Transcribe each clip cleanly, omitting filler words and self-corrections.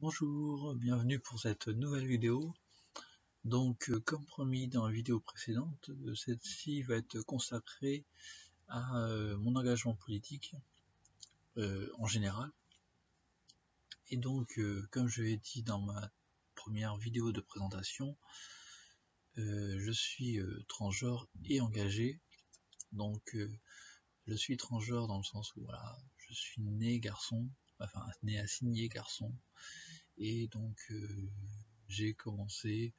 Bonjour, bienvenue pour cette nouvelle vidéo. Donc comme promis dans la vidéo précédente, celle-ci va être consacrée à mon engagement politique en général. Et donc comme je l'ai dit dans ma première vidéo de présentation, je suis transgenre et engagé. Donc je suis transgenre dans le sens où voilà, je suis né garçon, enfin né assigné garçon, et donc j'ai commencé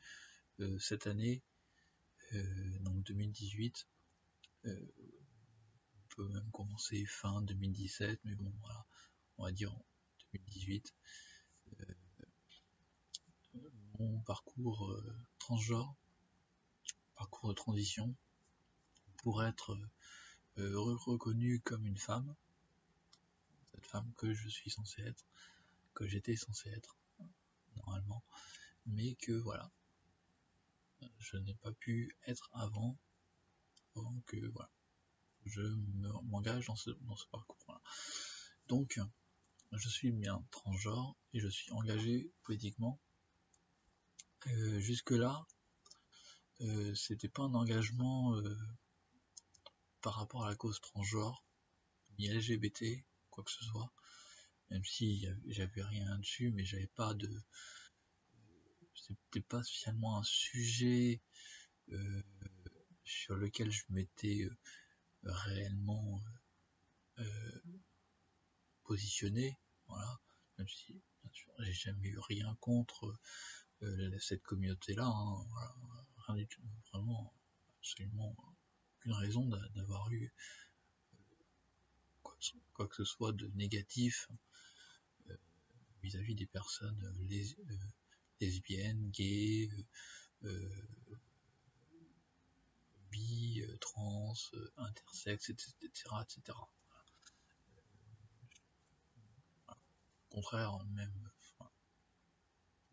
cette année, donc 2018, on peut même commencer fin 2017, mais bon voilà, on va dire 2018, mon parcours transgenre, parcours de transition, pour être reconnu comme une femme, cette femme que je suis censé être, que j'étais censé être normalement, mais que voilà, je n'ai pas pu être avant que voilà, je m'engage dans ce parcours. Voilà. Donc je suis bien transgenre et je suis engagé politiquement. Jusque là, c'était pas un engagement par rapport à la cause transgenre, ni LGBT, quoi que ce soit, même si j'avais rien dessus, mais j'avais pas de, c'était pas spécialement un sujet sur lequel je m'étais réellement positionné, voilà, même si bien sûr j'ai jamais eu rien contre cette communauté-là, hein, voilà, rien du tout, vraiment, absolument aucune raison d'avoir eu quoi que ce soit de négatif vis-à-vis des personnes lesbiennes, gays, bi, trans, intersexes, etc. etc. Au contraire, même, enfin,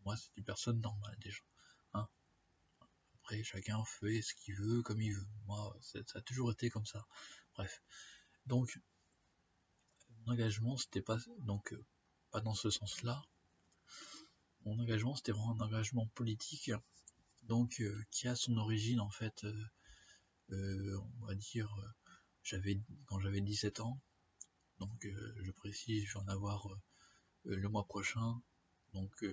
moi c'est des personnes normales déjà. Hein. Après, chacun fait ce qu'il veut, comme il veut. Moi, ça a toujours été comme ça. Bref. Donc, mon engagement, c'était pas donc pas dans ce sens-là. Mon engagement, c'était vraiment un engagement politique, donc qui a son origine en fait, on va dire, quand j'avais 17 ans, donc je précise, je vais en avoir le mois prochain, donc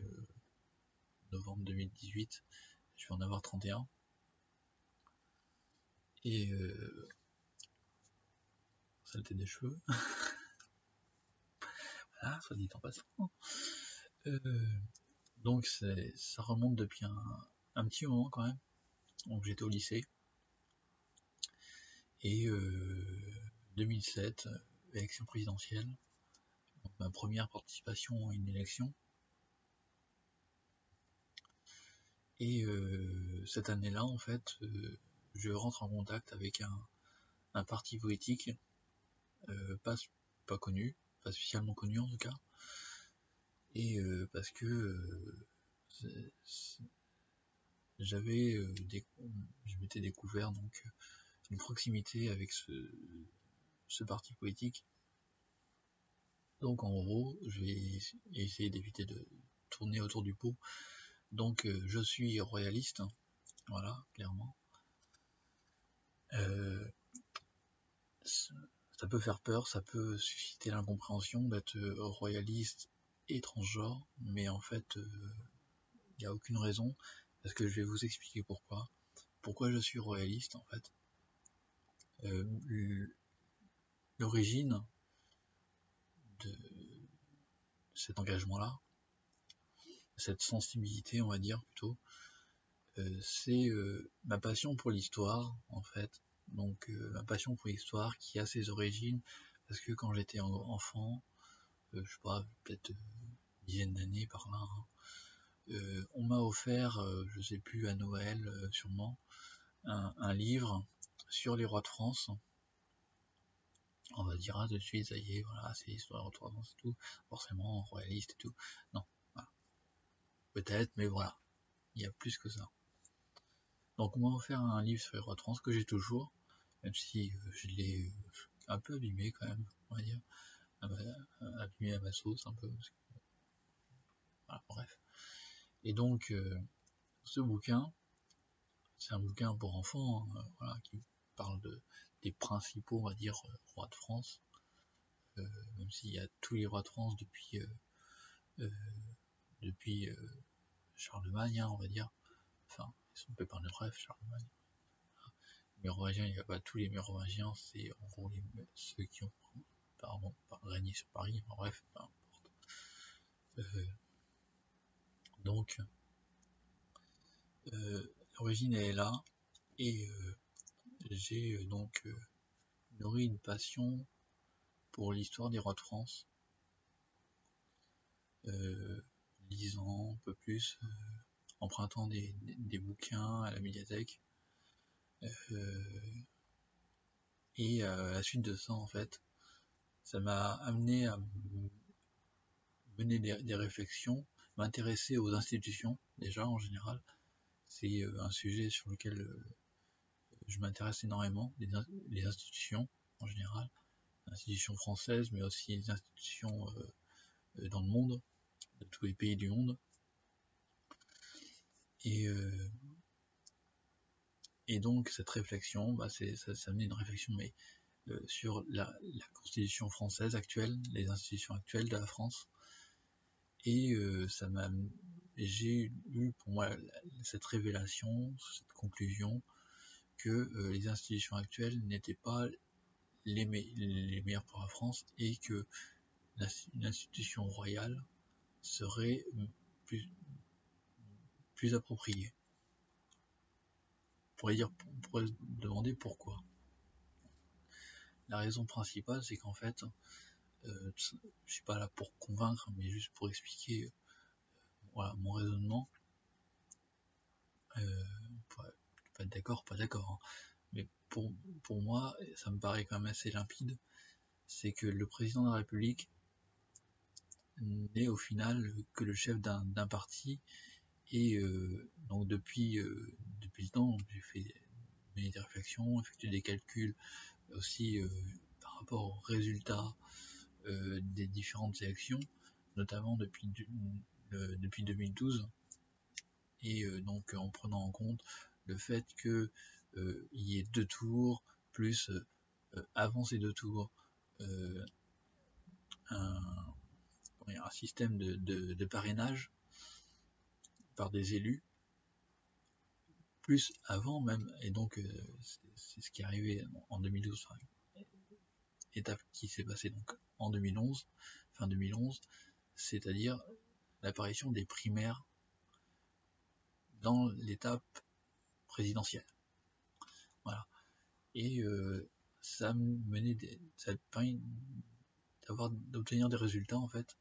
novembre 2018, je vais en avoir 31, et saleté des cheveux, voilà, soit dit en passant. Donc ça remonte depuis un petit moment quand même, donc j'étais au lycée, et 2007, élection présidentielle, donc ma première participation à une élection, et cette année-là en fait, je rentre en contact avec un parti politique, pas connu, pas spécialement connu en tout cas, et parce que j'avais je m'étais découvert donc une proximité avec ce parti politique. Donc en gros, je vais essayer d'éviter de tourner autour du pot. Donc je suis royaliste, voilà, clairement. Ça peut faire peur, ça peut susciter l'incompréhension d'être royaliste et transgenre, mais en fait, il n'y a aucune raison, parce que je vais vous expliquer pourquoi. Pourquoi je suis royaliste, en fait. L'origine de cet engagement-là, cette sensibilité, on va dire, plutôt, c'est ma passion pour l'histoire, en fait. Donc, ma passion pour l'histoire qui a ses origines, parce que quand j'étais enfant, je sais pas, peut-être une dizaine d'années par là, hein, on m'a offert, je sais plus, à Noël sûrement, un livre sur les rois de France. On va dire de suite, ça y est, voilà, c'est l'histoire des rois de France et tout, forcément royaliste et tout. Non, voilà. Peut-être, mais voilà, il y a plus que ça. Donc on m'a offert un livre sur les rois de France que j'ai toujours, même si je l'ai un peu abîmé quand même, on va dire, abîmé à ma sauce un peu. Parce que, voilà, Et donc, ce bouquin, c'est un bouquin pour enfants, voilà, qui parle des principaux, on va dire, rois de France, même s'il y a tous les rois de France depuis Charlemagne, hein, on va dire. Enfin, ils sont faits par notre rêve, Charlemagne. Les Mérovingiens, il n'y a pas tous les Mérovingiens, c'est en gros ceux qui ont apparemment régné sur Paris, enfin, bref, peu importe. Donc, l'origine elle est là, et j'ai donc nourri une passion pour l'histoire des rois de France, lisant un peu plus, empruntant des bouquins à la médiathèque, et à la suite de ça, en fait, ça m'a amené à mener des réflexions, m'intéresser aux institutions, déjà en général. C'est un sujet sur lequel je m'intéresse énormément, les institutions en général, les institutions françaises, mais aussi les institutions dans le monde, de tous les pays du monde. Et donc cette réflexion, ça amenait une réflexion, mais sur la constitution française actuelle, les institutions actuelles de la France, et j'ai eu pour moi cette révélation, cette conclusion que les institutions actuelles n'étaient pas les meilleures pour la France, et que une institution royale serait plus appropriée. On pourrait se demander pourquoi. La raison principale, c'est qu'en fait, je suis pas là pour convaincre, mais juste pour expliquer voilà, mon raisonnement. Pas d'accord, hein. Mais pour moi, ça me paraît quand même assez limpide, c'est que le président de la République n'est au final que le chef d'un parti, et donc depuis le temps, j'ai fait des réflexions, effectué des calculs aussi par rapport aux résultats des différentes élections, notamment depuis 2012, et donc en prenant en compte le fait que il y ait 2 tours, plus avant ces 2 tours un système de parrainage par des élus, plus avant même, et donc c'est ce qui est arrivé en 2012, enfin, étape qui s'est passée donc en 2011, fin 2011, c'est-à-dire l'apparition des primaires dans l'étape présidentielle. Voilà. Et ça permet d'obtenir des résultats, en fait,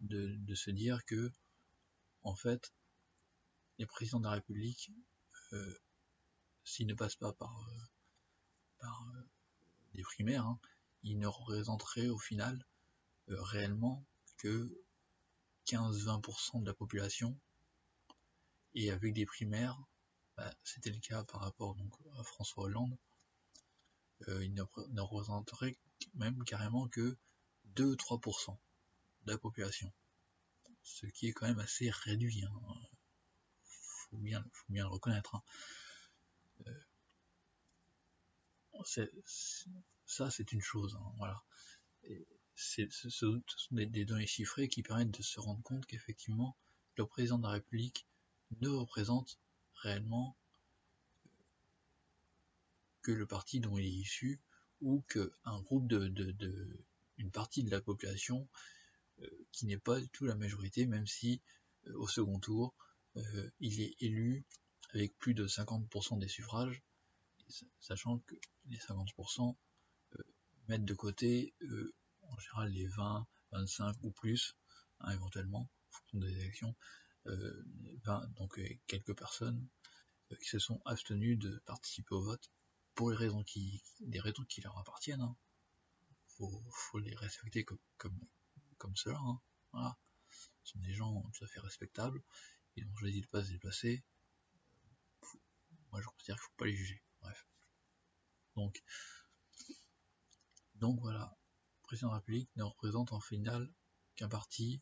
de se dire que, en fait, les présidents de la République, s'ils ne passent pas par des primaires, hein, ils ne représenteraient au final réellement que 15-20% de la population, et avec des primaires, c'était le cas par rapport donc à François Hollande, il ne représenterait même carrément que 2-3% de la population, ce qui est quand même assez réduit, hein. Faut bien le reconnaître, hein. Ça c'est une chose, hein, voilà. Ce sont des données chiffrées qui permettent de se rendre compte qu'effectivement le président de la République ne représente réellement que le parti dont il est issu, ou qu'un groupe une partie de la population qui n'est pas du tout la majorité, même si au second tour il est élu avec plus de 50% des suffrages, sachant que les 50% mettent de côté en général les 20, 25 ou plus, hein, éventuellement, en fonction des élections, donc quelques personnes qui se sont abstenues de participer au vote pour des raisons qui leur appartiennent, hein. Faut les respecter comme cela, hein. Voilà. Ce sont des gens tout à fait respectables, ils ont choisi de ne pas se déplacer. Moi je considère qu'il ne faut pas les juger. Bref. Donc voilà, le président de la République ne représente en final qu'un parti,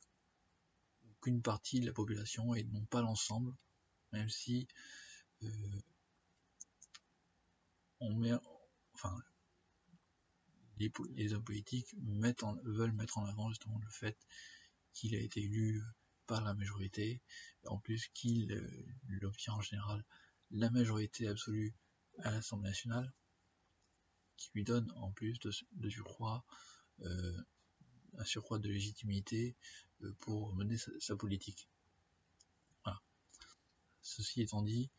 ou qu'une partie de la population et non pas l'ensemble, même si les hommes politiques veulent mettre en avant justement le fait qu'il a été élu par la majorité, en plus qu'il obtient en général la majorité absolue à l'Assemblée nationale, qui lui donne en plus de surcroît un surcroît de légitimité pour mener sa politique. Voilà. Ceci étant dit,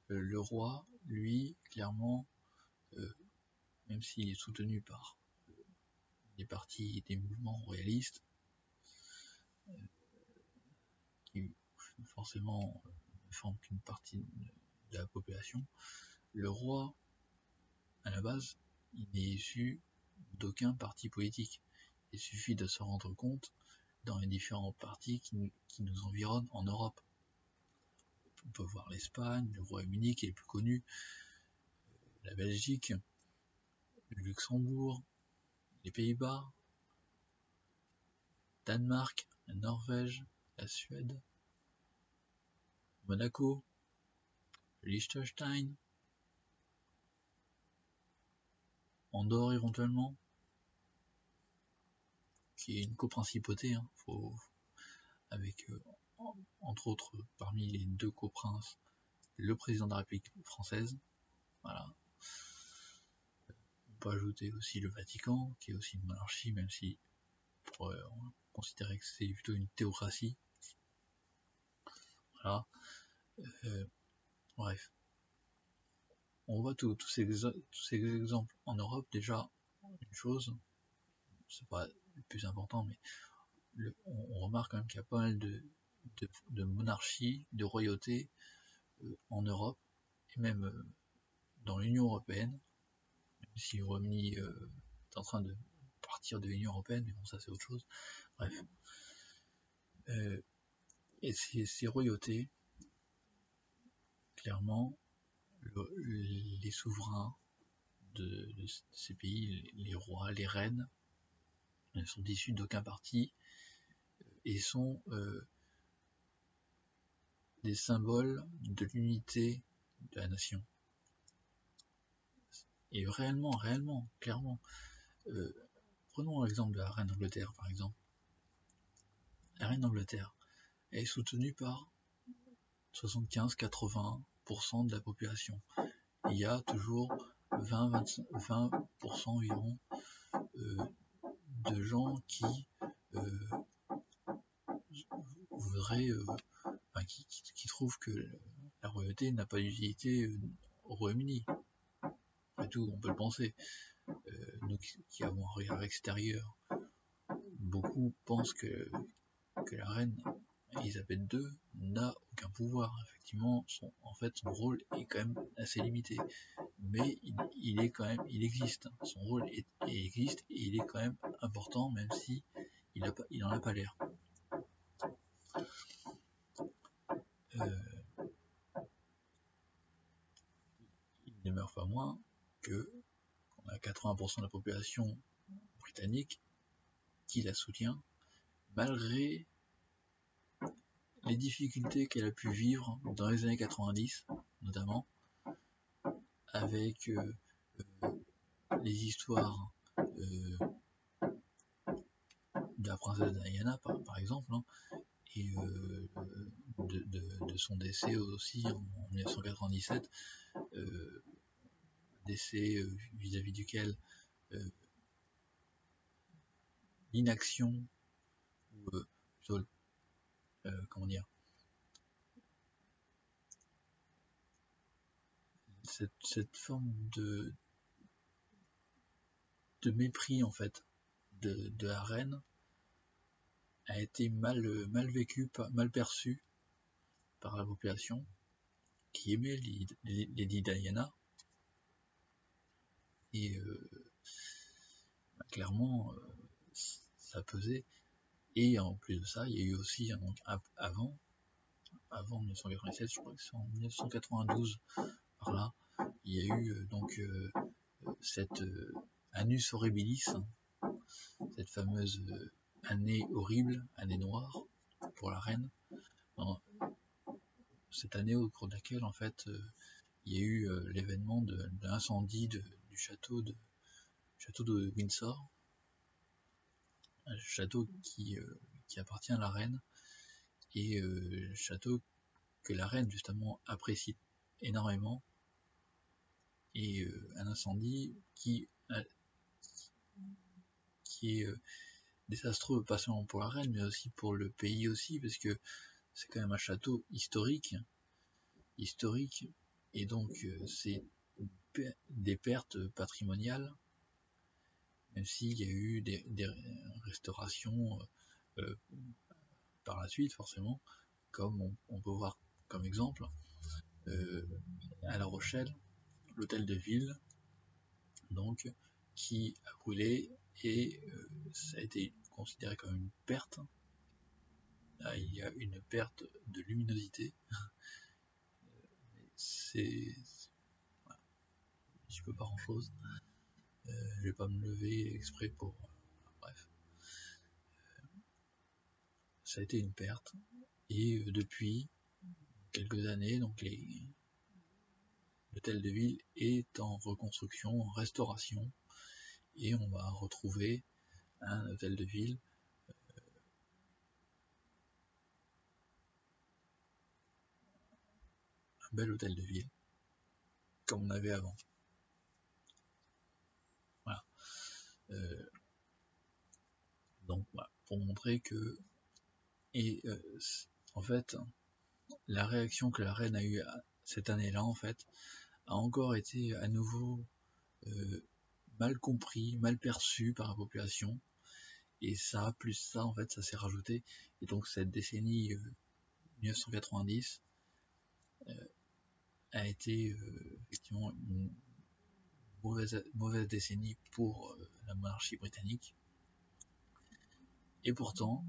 le roi, lui, clairement, même s'il est soutenu par des partis et des mouvements royalistes, qui forcément ne forment qu'une partie de la population, le roi, à la base, il n'est issu d'aucun parti politique. Il suffit de se rendre compte dans les différents partis qui nous environnent en Europe. On peut voir l'Espagne, le Royaume-Uni qui est le plus connu, la Belgique, le Luxembourg, les Pays-Bas, Danemark, la Norvège, la Suède, Monaco, Liechtenstein, Andorre éventuellement, qui est une coprincipauté, hein, avec entre autres parmi les deux coprinces le président de la République française. Voilà. On peut ajouter aussi le Vatican, qui est aussi une monarchie, même si on pourrait considérer que c'est plutôt une théocratie. Voilà. Bref. On voit tous ces exemples en Europe. Déjà, une chose, c'est pas le plus important, mais on remarque quand même qu'il y a pas mal de monarchies, de royautés en Europe, et même dans l'Union Européenne, même si le Royaume-Uni est en train de partir de l'Union Européenne, mais bon, ça c'est autre chose. Bref. Et ces royautés, clairement, les souverains de ces pays, les rois, les reines, ne sont issus d'aucun parti et sont des symboles de l'unité de la nation. Et réellement, clairement, prenons l'exemple de la reine d'Angleterre, par exemple. La reine d'Angleterre est soutenue par 75-80% de la population. Il y a toujours 20% environ de gens qui voudraient, qui trouvent que la royauté n'a pas d'utilité au Royaume-Uni. Après tout, on peut le penser. Nous qui avons un regard extérieur, beaucoup pensent que la reine Elisabeth II n'a aucun pouvoir. Effectivement, son rôle est quand même assez limité. Mais il existe. Son rôle existe et il est quand même important, même si il n'en a pas l'air. Il ne demeure pas moins que on a 80% de la population britannique qui la soutient, malgré les difficultés qu'elle a pu vivre dans les années 90, notamment, avec les histoires de la princesse Diana, par exemple, hein, et de son décès aussi en 1997, décès vis-à-vis duquel l'inaction, ou plutôt, comment dire, cette forme de mépris en fait de la reine a été mal vécue, mal perçue par la population qui aimait Lady Diana, et clairement ça pesait. Et en plus de ça, il y a eu aussi donc, avant 1997, je crois que c'est en 1992 par là, il y a eu donc cette annus horribilis, cette fameuse année horrible, année noire pour la reine, cette année au cours de laquelle en fait il y a eu l'événement de l'incendie du château de Windsor, un château qui appartient à la reine, et château que la reine justement apprécie énormément, et un incendie qui est désastreux, pas seulement pour la reine, mais aussi pour le pays aussi, parce que c'est quand même un château historique, et donc c'est des pertes patrimoniales, même s'il y a eu des restaurations par la suite, forcément, comme on peut voir comme exemple à La Rochelle, l'hôtel de ville, donc, qui a brûlé, et ça a été considéré comme une perte. Là, il y a une perte de luminosité. Voilà. Je peux pas grand chose. Je vais pas me lever exprès pour. Bref. Ça a été une perte. Et depuis quelques années, donc l'hôtel de ville est en reconstruction, en restauration, et on va retrouver un hôtel de ville un bel hôtel de ville, comme on avait avant. Voilà. Donc voilà, pour montrer que, et en fait, la réaction que la reine a eue cette année-là, en fait, a encore été à nouveau mal compris, mal perçu par la population, et ça, plus ça, en fait, ça s'est rajouté, et donc cette décennie 1990 a été effectivement une mauvaise décennie pour la monarchie britannique, et pourtant,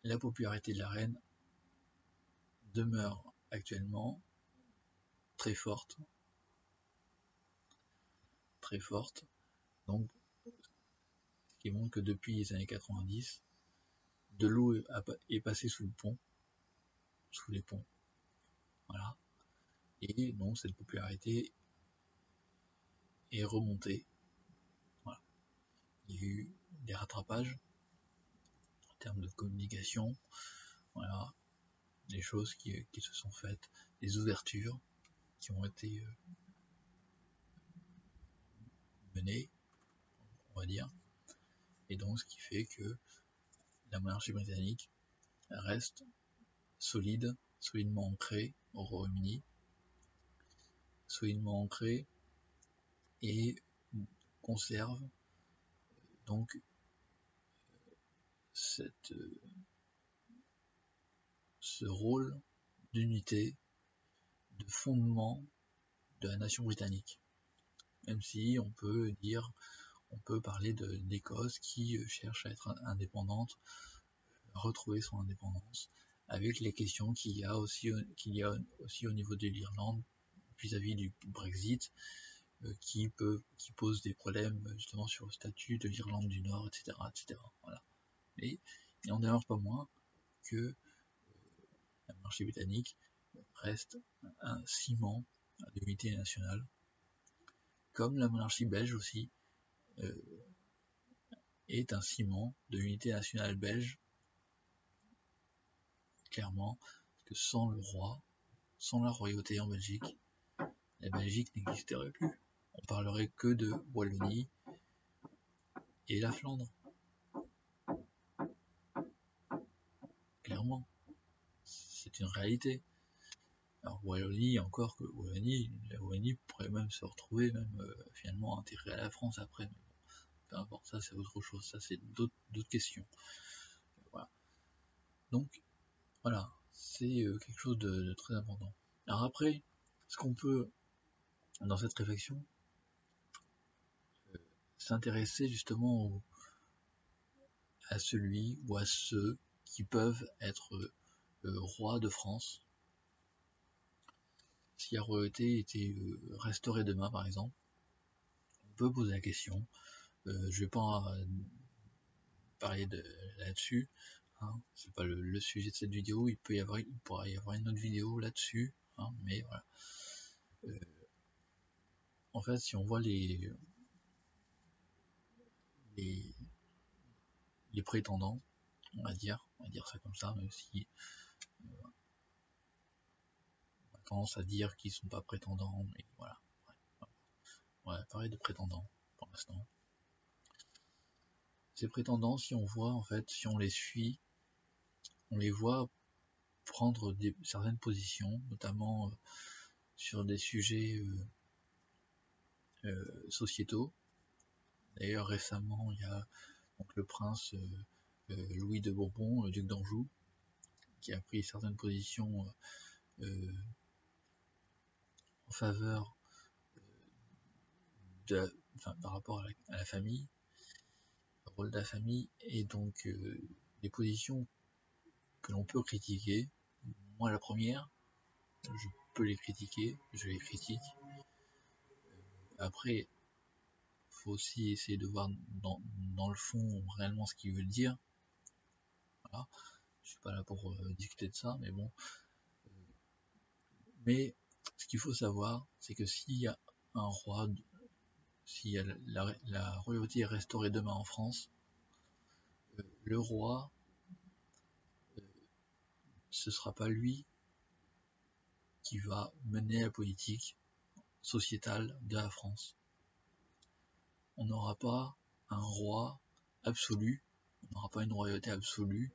la popularité de la reine demeure actuellement très forte, donc ce qui montre que depuis les années 90, de l'eau est passée sous les ponts, voilà, et donc cette popularité est remontée, voilà. Il y a eu des rattrapages en termes de communication, voilà, des choses qui se sont faites, des ouvertures qui ont été menées, on va dire, et donc ce qui fait que la monarchie britannique reste solidement ancrée au Royaume-Uni, solidement ancrée, et conserve donc ce rôle d'unité, de fondement de la nation britannique. Même si on peut parler d'Écosse qui cherche à être indépendante, à retrouver son indépendance, avec les questions qu'il y a aussi au niveau de l'Irlande vis-à-vis du Brexit, qui pose des problèmes justement sur le statut de l'Irlande du Nord, etc. Voilà. Mais il n'en demeure pas moins que la monarchie britannique reste un ciment de l'unité nationale, comme la monarchie belge aussi est un ciment de l'unité nationale belge, clairement, parce que sans le roi, sans la royauté en Belgique, la Belgique n'existerait plus. On parlerait que de Wallonie et la Flandre. Clairement, c'est une réalité. Alors Wallonie, encore que la Wallonie pourrait même se retrouver finalement intégrée à la France après. Mais bon, peu importe, ça c'est autre chose, ça c'est d'autres questions. Voilà. Donc voilà, c'est quelque chose de très important. Alors après, ce qu'on peut, dans cette réflexion, s'intéresser justement à celui ou à ceux qui peuvent être rois de France, si la royauté était restaurée demain par exemple. On peut poser la question, je vais pas parler là-dessus, hein, c'est pas le sujet de cette vidéo, il pourra y avoir une autre vidéo là-dessus, hein, mais voilà. En fait, si on voit les prétendants, on va dire ça comme ça, même si on a tendance à dire qu'ils sont pas prétendants, mais voilà. On va parler de prétendants pour l'instant. Ces prétendants, si on voit, en fait, si on les suit, on les voit prendre certaines positions, notamment sur des sujets sociétaux. D'ailleurs, récemment, il y a donc le prince Louis de Bourbon, le duc d'Anjou, qui a pris certaines positions en faveur par rapport à la famille, le rôle de la famille, et donc des positions que l'on peut critiquer. Moi, la première, je peux les critiquer, je les critique. Après, il faut aussi essayer de voir dans le fond réellement ce qu'il veut dire. Voilà. Je suis pas là pour discuter de ça, mais bon. Mais ce qu'il faut savoir, c'est que s'il y a un roi, si la royauté est restaurée demain en France, le roi, ce sera pas lui qui va mener la politique sociétale de la France. On n'aura pas un roi absolu, on n'aura pas une royauté absolue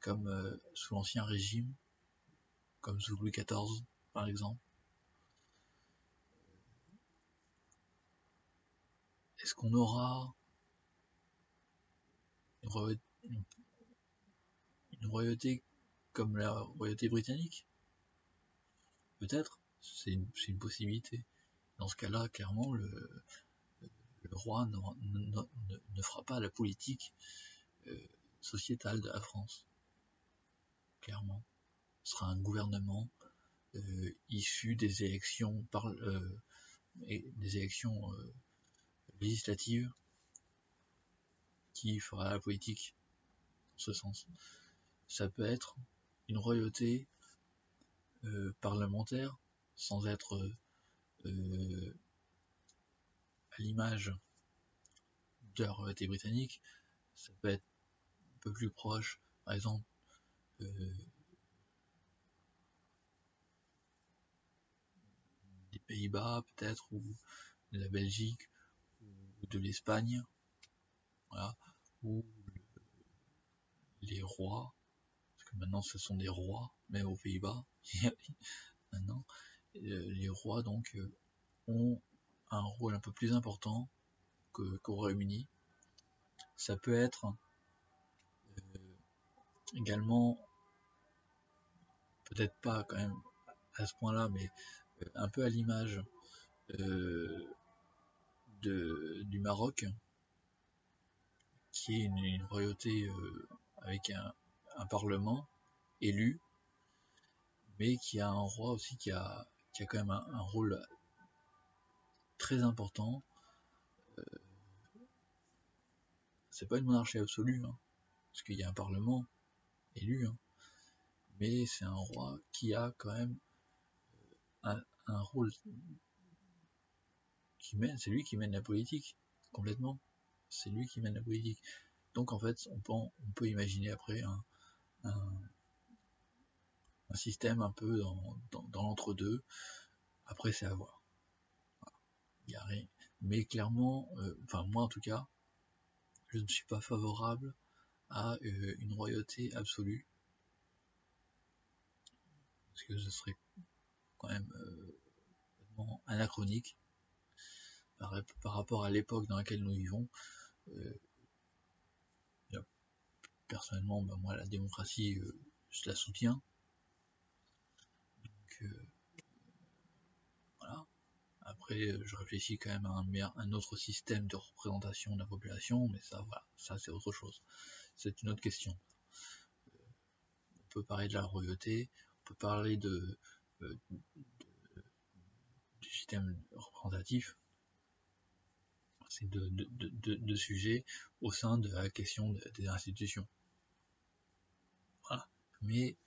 comme sous l'Ancien Régime, comme sous Louis XIV par exemple. Est-ce qu'on aura une royauté comme la royauté britannique? Peut-être, c'est une possibilité. Dans ce cas-là, clairement, le roi ne fera pas la politique sociétale de la France. Clairement. Ce sera un gouvernement issu des élections législatives qui fera la politique en ce sens. Ça peut être une royauté parlementaire, sans être à l'image de la royauté britannique. Ça peut être un peu plus proche, par exemple, des Pays-Bas peut-être, ou de la Belgique, ou de l'Espagne, voilà, où les rois, parce que maintenant ce sont des rois, même aux Pays-Bas, maintenant, les rois donc ont un rôle un peu plus important qu'au Royaume-Uni. Ça peut être également, peut-être pas quand même à ce point-là, mais un peu à l'image du Maroc, qui est une royauté avec un parlement élu, mais qui a un roi aussi qui a quand même un rôle très important. C'est pas une monarchie absolue, hein, parce qu'il y a un parlement élu, hein, mais c'est un roi qui a quand même un rôle c'est lui qui mène la politique, complètement. C'est lui qui mène la politique. Donc en fait, on peut imaginer après un système un peu dans l'entre-deux. Après, c'est à voir. Il y a rien. Mais clairement, enfin moi en tout cas, je ne suis pas favorable à une royauté absolue. Parce que ce serait quand même anachronique par rapport à l'époque dans laquelle nous vivons. Personnellement, moi la démocratie, je la soutiens. Donc voilà. Après, je réfléchis quand même à un autre système de représentation de la population, mais ça, voilà, ça c'est autre chose. C'est une autre question. On peut parler de la royauté, on peut parler du système représentatif. C'est deux sujets au sein de la question des institutions. Mais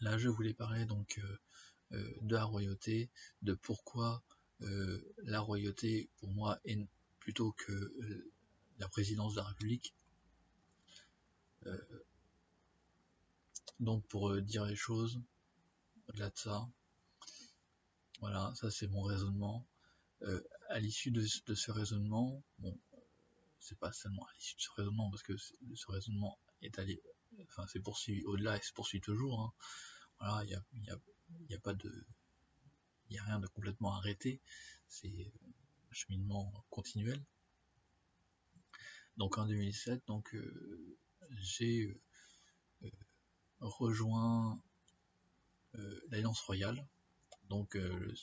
là, je voulais parler donc de la royauté, de pourquoi la royauté, pour moi, est plutôt que la présidence de la République. Donc, pour dire les choses, au-delà de ça, voilà, ça c'est mon raisonnement. À l'issue de ce raisonnement, bon, c'est pas seulement à l'issue de ce raisonnement, parce que ce raisonnement est allé, enfin, c'est poursuivi au-delà et se poursuit toujours. Hein. Voilà, il y a pas de, il y a rien de complètement arrêté. C'est un cheminement continuel. Donc en 2007, donc j'ai rejoint l'Alliance royale, donc le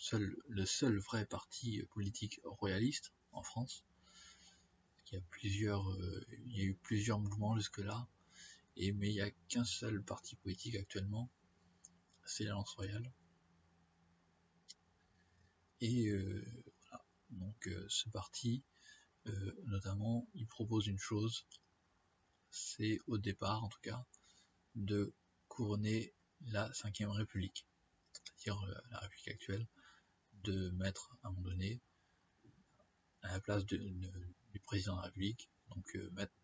seul vrai parti politique royaliste en France. Il y a eu plusieurs mouvements jusque-là, mais il n'y a qu'un seul parti politique actuellement, c'est l'Alliance royale. Et voilà. Donc ce parti, notamment, il propose une chose, c'est au départ en tout cas, de couronner la 5ème République, c'est-à-dire la République actuelle, de mettre à un moment donné à la place du président de la République, donc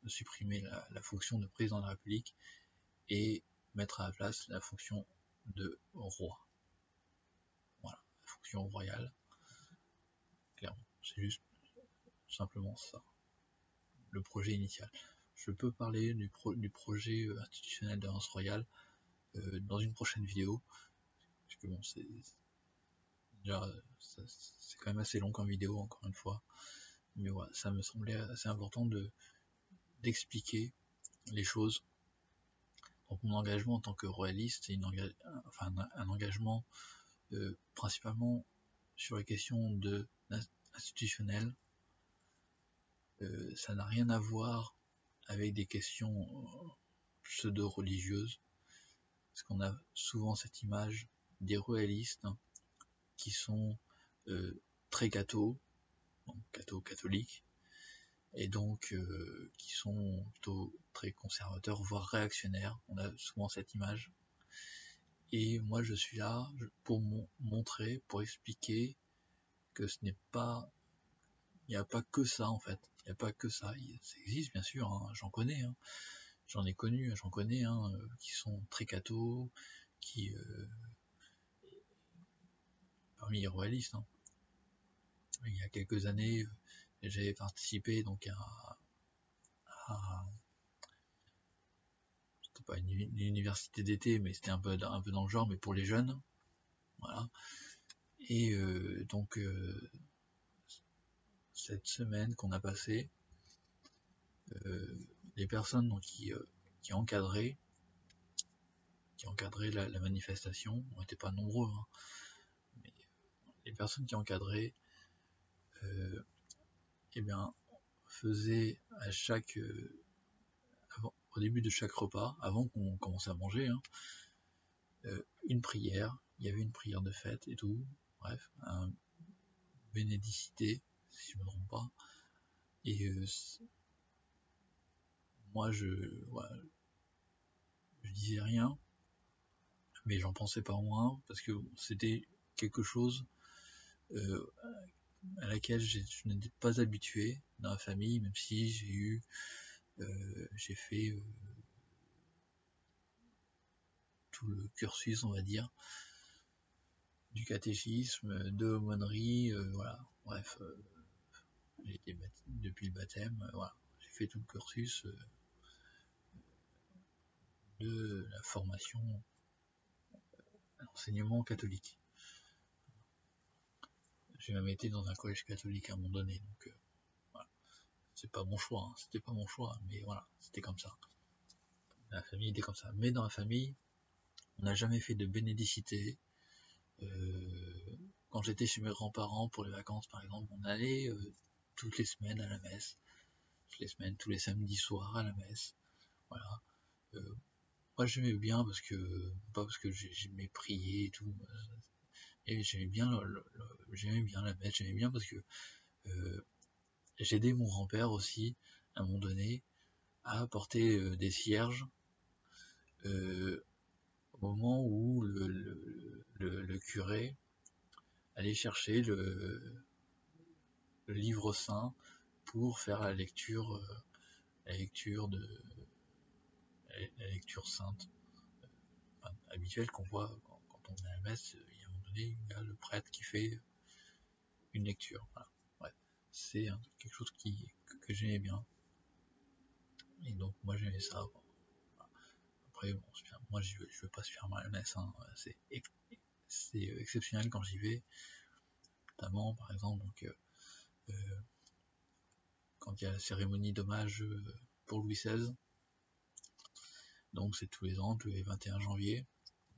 supprimer la fonction de président de la République et mettre à la place la fonction de roi. Voilà, la fonction royale, clairement, c'est juste simplement ça, le projet initial. Je peux parler du projet institutionnel de l'Alliance royale dans une prochaine vidéo, parce que bon, c'est quand même assez long comme vidéo, encore une fois, mais voilà, ça me semblait assez important d'expliquer les choses. Donc mon engagement en tant que royaliste, c'est un engagement principalement sur les questions institutionnelles. Ça n'a rien à voir avec des questions pseudo-religieuses, parce qu'on a souvent cette image des royalistes qui sont très catholiques, et donc qui sont plutôt très conservateurs, voire réactionnaires. On a souvent cette image. Et moi je suis là pour montrer, pour expliquer que ce n'est pas, il n'y a pas que ça en fait, il n'y a pas que ça, ça existe bien sûr, hein, j'en connais, hein. J'en connais qui sont très cathos, qui parmi les royalistes. Hein. Il y a quelques années, j'avais participé donc à c'était pas une université d'été, mais c'était un peu dans le genre, mais pour les jeunes, voilà. Et donc cette semaine qu'on a passée, les personnes donc, qui encadraient la manifestation, on n'était pas nombreux, hein, mais les personnes qui encadraient eh bien, faisaient à au début de chaque repas, avant qu'on commence à manger, hein, une prière. Il y avait une prière de fête et tout, bref, un bénédicité, si je ne me trompe pas. Et moi, je disais rien, mais j'en pensais pas moins, parce que c'était quelque chose à laquelle je n'étais pas habitué dans la famille, même si j'ai fait tout le cursus, on va dire, du catéchisme, de l'aumônerie, voilà, bref, j'ai été depuis le baptême, voilà, j'ai fait tout le cursus de la formation à l'enseignement catholique. J'ai même été dans un collège catholique à un moment donné, donc voilà, c'est pas mon choix, hein, c'était pas mon choix, mais voilà, c'était comme ça. La famille était comme ça, mais dans la famille, on n'a jamais fait de bénédicité. Quand j'étais chez mes grands-parents pour les vacances par exemple, on allait toutes les semaines à la messe, tous les samedis soirs à la messe, voilà. Moi j'aimais bien pas parce que j'aimais prier et tout, et j'aimais bien la messe, j'aimais bien parce que j'aidais mon grand-père aussi à un moment donné à porter des cierges au moment où le curé allait chercher le livre saint pour faire la lecture sainte, habituelle qu'on voit quand on est à la messe. Il y a un moment donné, il y a le prêtre qui fait une lecture. Voilà. Ouais. C'est quelque chose que j'aimais bien. Et donc moi j'aimais ça. Bon. Après, bon, moi je veux pas se faire mal à la messe. Hein. C'est exceptionnel quand j'y vais. Notamment, par exemple, donc, quand il y a la cérémonie d'hommage pour Louis XVI. Donc c'est tous les ans, tous les 21 janvier.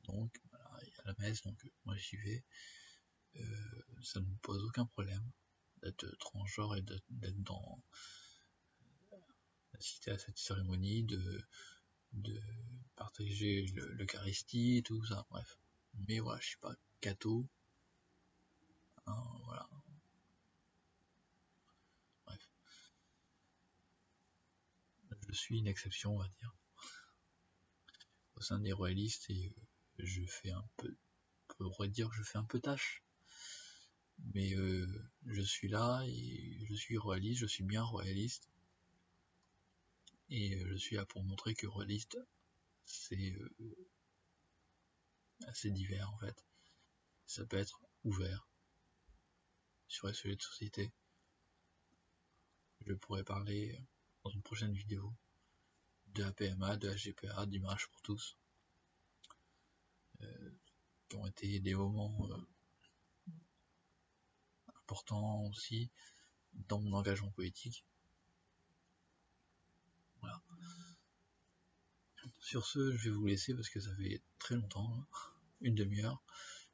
Donc voilà, il y a la messe, donc moi j'y vais. Ça ne me pose aucun problème d'être transgenre et d'être dans d'assister à cette cérémonie, de partager l'Eucharistie et tout ça, bref. Mais voilà, je suis pas catho, hein, voilà. Bref. Je suis une exception, on va dire, au sein des royalistes, et je fais un peu, on pourrait dire que je fais un peu tâche. Mais je suis là, et je suis royaliste, je suis bien royaliste. Et je suis là pour montrer que royaliste, c'est assez divers en fait. Ça peut être ouvert sur les sujets de société. Je pourrais parler dans une prochaine vidéo de la PMA, de la GPA, du mariage pour tous, qui ont été des moments importants aussi dans mon engagement politique. Voilà. Sur ce, je vais vous laisser parce que ça fait très longtemps, une demi-heure,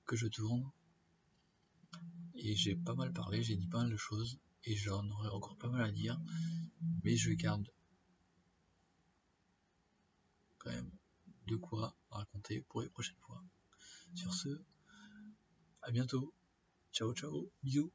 que je tourne. Et j'ai pas mal parlé, j'ai dit pas mal de choses, et j'en aurais encore pas mal à dire, mais je garde quand même de quoi raconter pour les prochaines fois. Sur ce, à bientôt. Ciao ciao, bisous.